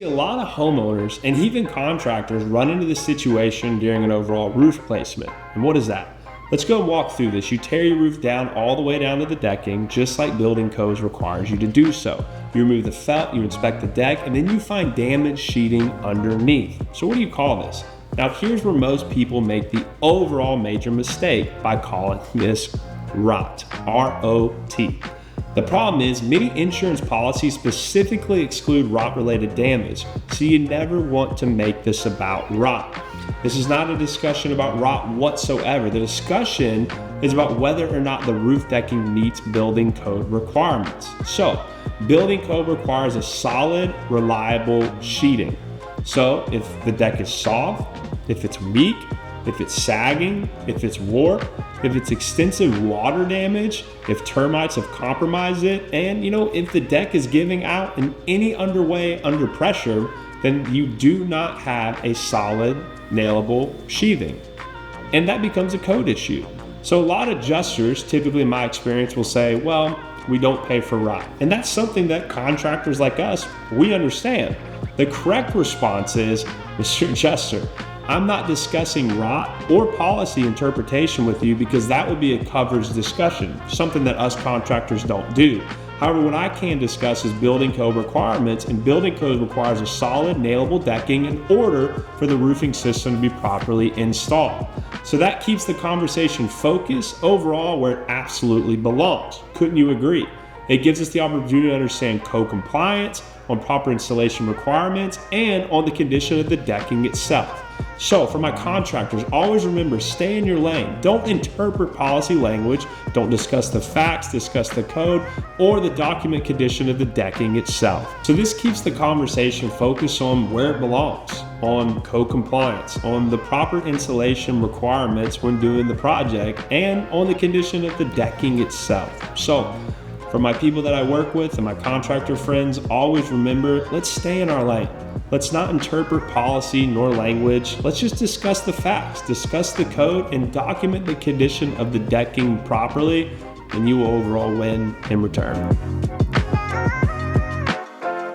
A lot of homeowners and even contractors run into this situation during an overall roof placement. And what is that? Let's go and walk through this. You tear your roof down all the way down to the decking, just like building codes requires you to do so. You remove the felt, you inspect the deck, and then you find damaged sheeting underneath. So what do you call this? Now here's where most people make the overall major mistake by calling this rot, R-O-T. The problem is many insurance policies specifically exclude rot-related damage, so you never want to make this about rot. This is not a discussion about rot whatsoever. The discussion is about whether or not the roof decking meets building code requirements. So, building code requires a solid, reliable sheeting. So, if the deck is soft, if it's weak, if it's sagging, if it's warped, if it's extensive water damage, if termites have compromised it, and if the deck is giving out in any way under pressure, then you do not have a solid, nailable sheathing. And that becomes a code issue. So a lot of adjusters, typically in my experience, will say, well, we don't pay for rot. And that's something that contractors like us, we understand. The correct response is, Mr. Adjuster, I'm not discussing rot or policy interpretation with you because that would be a coverage discussion, something that us contractors don't do. However, what I can discuss is building code requirements, and building code requires a solid, nailable decking in order for the roofing system to be properly installed. So that keeps the conversation focused overall where it absolutely belongs. Couldn't you agree? It gives us the opportunity to understand code compliance, on proper installation requirements, and on the condition of the decking itself. So for my contractors, always remember, stay in your lane. Don't interpret policy language. Don't discuss the facts, discuss the code, or the document condition of the decking itself. So this keeps the conversation focused on where it belongs, on code compliance, on the proper installation requirements when doing the project, and on the condition of the decking itself. So for my people that I work with and my contractor friends, always remember, let's stay in our lane. Let's not interpret policy nor language. Let's just discuss the facts, discuss the code, and document the condition of the decking properly, and you will overall win in return.